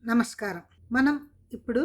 నమస్కారం. మనం ఇప్పుడు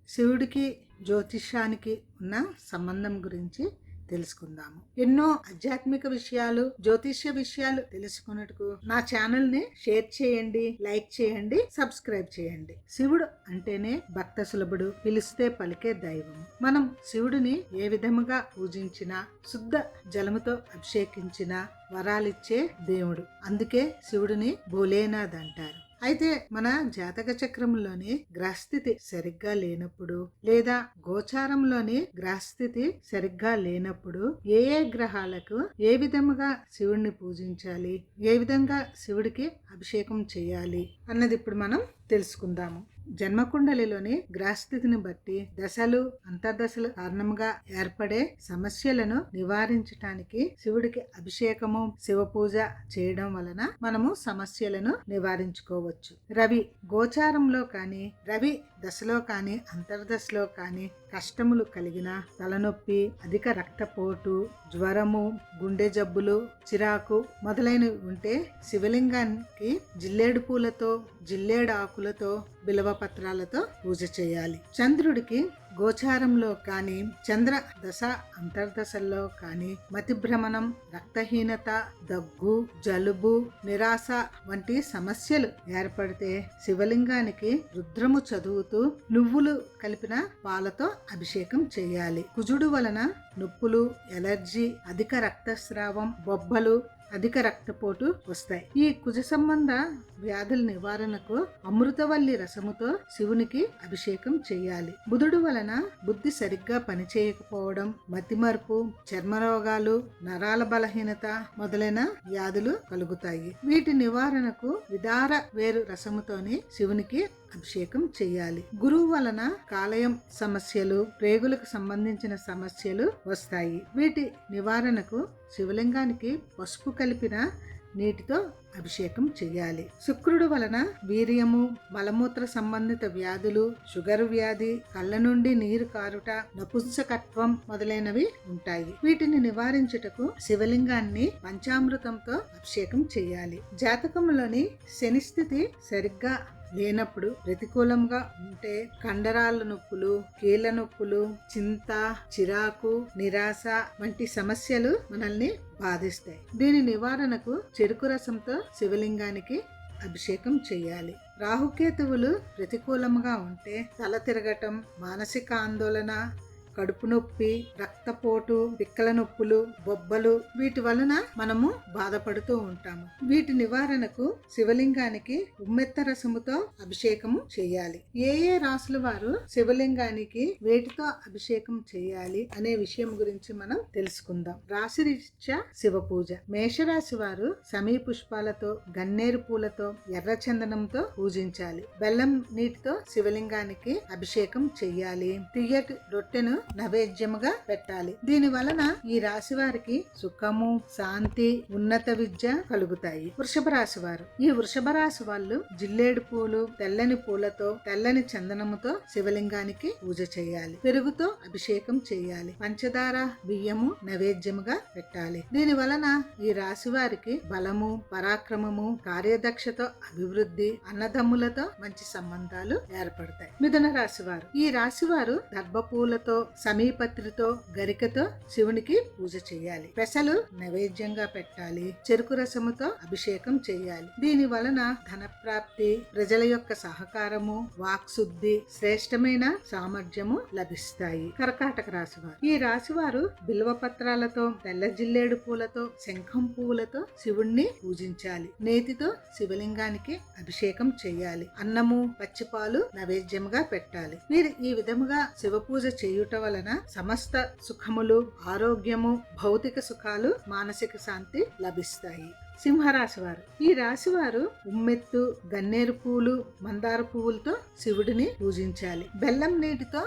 శివుడికి జ్యోతిష్యానికి ఉన్న సంబంధం గురించి తెలుసుకుందాము. ఎన్నో ఆధ్యాత్మిక విషయాలు, జ్యోతిష్య విషయాలు తెలుసుకున్నట్టుకు నా ఛానల్ ని షేర్ చేయండి, లైక్ చేయండి, సబ్స్క్రైబ్ చేయండి. శివుడు అంటేనే భక్త సులభుడు, పిలిస్తే పలికే దైవం. మనం శివుడిని ఏ విధముగా పూజించినా, శుద్ధ జలముతో అభిషేకించిన వరాలిచ్చే దేవుడు. అందుకే శివుడిని భోలేనాథ్ అంటారు. అయితే మన జాతక చక్రంలోని గ్రహస్థితి సరిగ్గా లేనప్పుడు లేదా గోచారంలోని గ్రహస్థితి సరిగ్గా లేనప్పుడు ఏ గ్రహాలకు ఏ విధముగా శివుడిని పూజించాలి, ఏ విధంగా శివుడికి అభిషేకం చేయాలి అన్నది ఇప్పుడు మనం తెలుసుకుందాము. జన్మకుండలిలోని గ్రహస్థితిని బట్టి దశలు, అంతర్దశలు కారణంగా ఏర్పడే సమస్యలను నివారించటానికి శివుడికి అభిషేకము, శివ పూజ చేయడం వలన మనము సమస్యలను నివారించుకోవచ్చు. రవి గోచారంలో కానీ, రవి దశలో కానీ, అంతర్దశలో కానీ కష్టములు కలిగిన తలనొప్పి, అధిక రక్తపోటు, జ్వరము, గుండె జబ్బులు, చిరాకు మొదలైనవి ఉంటే శివలింగానికి జిల్లేడు పూలతో, జిల్లేడు ఆకులతో, బిలవ పత్రాలతో పూజ చేయాలి. చంద్రుడికి గోచారంలో కానీ, చంద్ర దశ అంతర్దశల్లో కానీ మతిభ్రమణం, రక్తహీనత, దగ్గు, జలుబు, నిరాశ వంటి సమస్యలు ఏర్పడితే శివలింగానికి రుద్రము చదువుతూ నువ్వులు కలిపిన పాలతో అభిషేకం చేయాలి. కుజుడు వలన నొప్పులు, ఎలర్జీ, అధిక రక్తస్రావం, బొబ్బలు, అధిక రక్తపోటు వస్తాయి. ఈ కుజ సంబంధ వ్యాధుల నివారణకు అమృతవల్లి రసముతో శివునికి అభిషేకం చేయాలి. బుధుడు వలన బుద్ధి సరిగ్గా పనిచేయకపోవడం, మతిమరుపు, చర్మరోగాలు, నరాల బలహీనత మొదలైన వ్యాధులు కలుగుతాయి. వీటి నివారణకు విదార వేరు రసముతోని శివునికి అభిషేకం చేయాలి. గురువు వలన కాలేయం సమస్యలు, ప్రేగులకు సంబంధించిన సమస్యలు వస్తాయి. వీటి నివారణకు శివలింగానికి పసుపు కలిపిన నీటితో అభిషేకం చేయాలి. శుక్రుడు వలన వీర్యము, మలమూత్ర సంబంధిత వ్యాధులు, షుగర్ వ్యాధి, కళ్ళ నుండి నీరు కారుట, నపుంసకత్వం మొదలైనవి ఉంటాయి. వీటిని నివారించుటకు శివలింగాన్ని పంచామృతంతో అభిషేకం చేయాలి. జాతకంలోని శని స్థితి సరిగ్గా లేనప్పుడు, ప్రతికూలంగా ఉంటే కండరాల నొప్పులు, కీళ్ళ నొప్పులు, చింత, చిరాకు, నిరాశ వంటి సమస్యలు మనల్ని బాధిస్తాయి. దీని నివారణకు చెరుకు రసంతో శివలింగానికి అభిషేకం చేయాలి. రాహుకేతువులు ప్రతికూలంగా ఉంటే తల తిరగటం, మానసిక ఆందోళన, కడుపు నొప్పి, రక్తపోటు, పిక్కల నొప్పులు, బొబ్బలు వీటి వలన మనము బాధపడుతూ ఉంటాము. వీటి నివారణకు శివలింగానికి ఉమ్మెత్త రసముతో అభిషేకము చేయాలి. ఏ రాసుల వారు శివలింగానికి వేటితో అభిషేకం చేయాలి అనే విషయం గురించి మనం తెలుసుకుందాం. రాశి రీత్యా శివ పూజ. మేషరాశి వారు సమీ పుష్పాలతో, గన్నేరు పూలతో, ఎర్ర చందనంతో పూజించాలి. బెల్లం నీటితో శివలింగానికి అభిషేకం చెయ్యాలి. తియ్యటి రొట్టెను నైవేద్యముగా పెట్టాలి. దీని వలన ఈ రాశి వారికి సుఖము, శాంతి, ఉన్నత విద్య కలుగుతాయి. వృషభ రాశి వారు. ఈ వృషభ రాశి వాళ్ళు జిల్లేడు పూలు, తెల్లని పూలతో, తెల్లని చందనముతో శివలింగానికి పూజ చేయాలి. పెరుగుతో అభిషేకం చేయాలి. పంచదార, బియ్యము నైవేద్యముగా పెట్టాలి. దీని వలన ఈ రాశి వారికి బలము, పరాక్రమము, కార్యదక్షత, అభివృద్ధి, అన్నదమ్ములతో మంచి సంబంధాలు ఏర్పడతాయి. మిథున రాశి వారు. ఈ రాశి వారు దర్భపూలతో, సమీపత్రితో, గరికతో శివునికి పూజ చేయాలి. పెసలు నైవేద్యంగా పెట్టాలి. చెరుకు రసముతో అభిషేకం చేయాలి. దీని వలన ధనప్రాప్తి, ప్రజల యొక్క సహకారము, వాక్శుద్ధి, శ్రేష్టమైన సామర్థ్యము లభిస్తాయి. కర్కాటక రాశివారు. ఈ రాశివారు బిల్వ పత్రాలతో, తెల్ల జిల్లేడు పూలతో, శంఖం పువ్వులతో శివుణ్ణి పూజించాలి. నేతితో శివలింగానికి అభిషేకం చేయాలి. అన్నము, పచ్చిపాలు నైవేద్యముగా పెట్టాలి. వీరు ఈ విధముగా శివ పూజ చేయుట వలన సమస్త సుఖములు, ఆరోగ్యము, భౌతిక సుఖాలు, మానసిక శాంతి లభిస్తాయి. సింహరాశి వారు. ఈ రాశి వారు ఉమ్మెత్తు, గన్నేరు పూలు, మందార పువ్వులతో శివుడిని పూజించాలి. బెల్లం నీటితో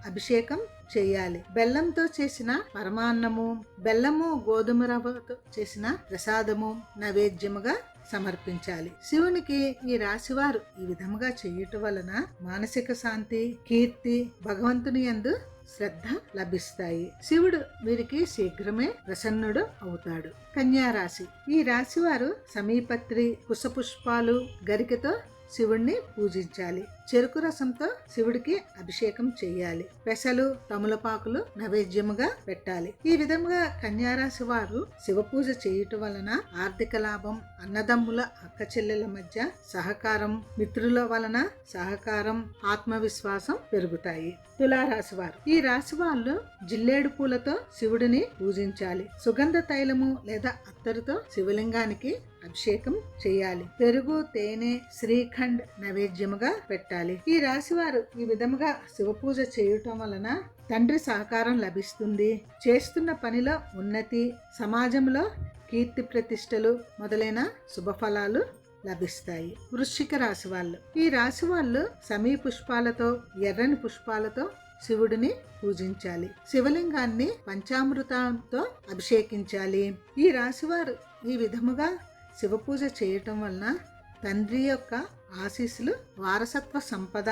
అభిషేకం చేయాలి. బెల్లంతో చేసిన పరమాన్నము, బెల్లము, గోధుమ రవ్వతో చేసిన ప్రసాదము నైవేద్యముగా సమర్పించాలి. శివునికి ఈ రాశివారు ఈ విధముగా చేయుట వలన మానసిక శాంతి, కీర్తి, భగవంతుని యందు శ్రద్ధ లభిస్తాయి. శివుడు వీరికి శీఘ్రమే ప్రసన్నుడు అవుతాడు. కన్యా రాశి. ఈ రాశి వారు సమీపత్రి, కుశపుష్పాలు, గరికతో శివుడిని పూజించాలి. చెరుకు రసంతో శివుడికి అభిషేకం చేయాలి. పెసలు, తమలపాకులు నైవేద్యముగా పెట్టాలి. ఈ విధంగా కన్యారాశి వారు శివ పూజ చేయటం వలన ఆర్థిక లాభం, అన్నదమ్ముల అక్క చెల్లెల మధ్య సహకారం, మిత్రుల వలన సహకారం, ఆత్మవిశ్వాసం పెరుగుతాయి. తులారాశి వారు ఈ రాశి వాళ్ళు జిల్లేడు పూలతో శివుడిని పూజించాలి. సుగంధ తైలము లేదా అత్తరుతో శివలింగానికి అభిషేకం చేయాలి. పెరుగు, తేనె, శ్రీఖండ్ నైవేద్యముగా పెట్టాలి. ఈ రాశి వారు ఈ విధముగా శివ పూజ చేయటం వలన తండ్రి సహకారం లభిస్తుంది. చేస్తున్న పనిలో ఉన్నతి, సమాజంలో కీర్తి ప్రతిష్టలు మొదలైన శుభఫలాలు లభిస్తాయి. వృశ్చిక రాశి వాళ్ళు ఈ రాశి వాళ్ళు సమీ పుష్పాలతో, ఎర్రని పుష్పాలతో శివుడిని పూజించాలి. శివలింగాన్ని పంచామృతంతో అభిషేకించాలి. ఈ రాశివారు ఈ విధముగా శివ పూజ చేయటం వలన తండ్రి యొక్క ఆశీస్సులు, వారసత్వ సంపద,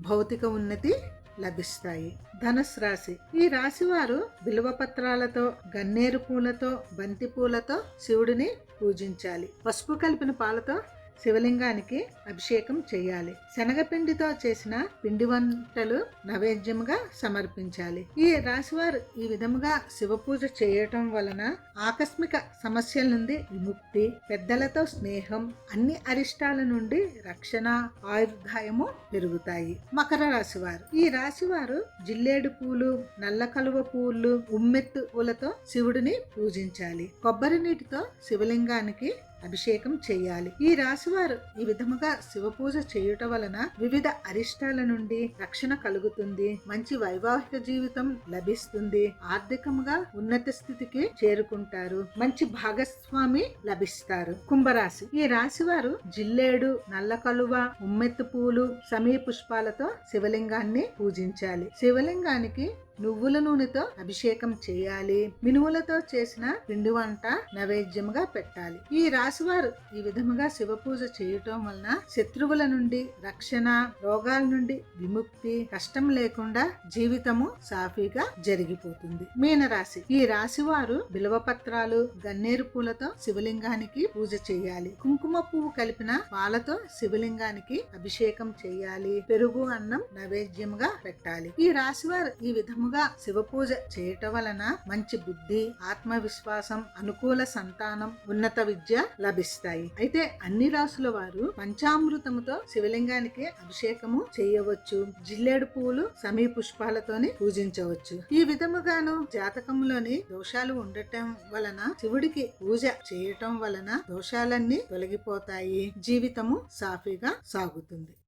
భౌతిక ఉన్నతి లభిస్తాయి. ధనుసు రాశి ఈ రాశి వారు బిల్వపత్రాలతో, గన్నేరు పూలతో, బంతి పూలతో శివుడిని పూజించాలి. పసుపు కలిపిన పాలతో శివలింగానికి అభిషేకం చేయాలి. శనగపిండితో చేసిన పిండి వంటలు నైవేద్యముగా సమర్పించాలి. ఈ రాశివారు ఈ విధముగా శివ పూజ చేయటం వలన ఆకస్మిక సమస్యల నుండి విముక్తి, పెద్దలతో స్నేహం, అన్ని అరిష్టాల నుండి రక్షణ, ఆయుర్దాయము పెరుగుతాయి. మకర రాశివారు ఈ రాశివారు జిల్లేడు పూలు, నల్ల కలువ పూలు, ఉమ్మెత్తు పూలతో శివుడిని పూజించాలి. కొబ్బరి నీటితో శివలింగానికి అభిషేకం చేయాలి. ఈ రాశివారు ఈ విధముగా శివ పూజ చేయుట వలన వివిధ అరిష్టాల నుండి రక్షణ కలుగుతుంది. మంచి వైవాహిక జీవితం లభిస్తుంది. ఆర్థికంగా ఉన్నత స్థితికి చేరుకుంటారు. మంచి భాగస్వామి లభిస్తారు. కుంభరాశి ఈ రాశివారు జిల్లేడు, నల్ల కలువ, ఉమ్మెత్తు పూలు, సమీ పుష్పాలతో శివలింగాన్ని పూజించాలి. శివలింగానికి నువ్వుల నూనెతో అభిషేకం చేయాలి. మినుములతో చేసిన పిండి వంట నైవేద్యముగా పెట్టాలి. ఈ రాశివారు ఈ విధముగా శివ పూజ చేయటం వలన శత్రువుల నుండి రక్షణ, రోగాల నుండి విముక్తి, కష్టం లేకుండా జీవితము సాఫీగా జరిగిపోతుంది. మీనరాశి ఈ రాశివారు బిల్వపత్రాలు, గన్నేరు పూలతో శివలింగానికి పూజ చేయాలి. కుంకుమ పువ్వు కలిపిన పాలతో శివలింగానికి అభిషేకం చేయాలి. పెరుగు, అన్నం నైవేద్యముగా పెట్టాలి. ఈ రాశివారు ఈ విధముగా శివ పూజ చేయటం వలన మంచి బుద్ధి, ఆత్మవిశ్వాసం, అనుకూల సంతానం, ఉన్నత విద్య లభిస్తాయి. అయితే అన్ని రాసుల వారు పంచామృతముతో శివలింగానికి అభిషేకము చేయవచ్చు. జిల్లేడు పువ్వులు, సమీ పుష్పాలతోని పూజించవచ్చు. ఈ విధముగాను జాతకంలోని దోషాలు ఉండటం వలన శివుడికి పూజ చేయటం వలన దోషాలన్నీ తొలగిపోతాయి. జీవితము సాఫీగా సాగుతుంది.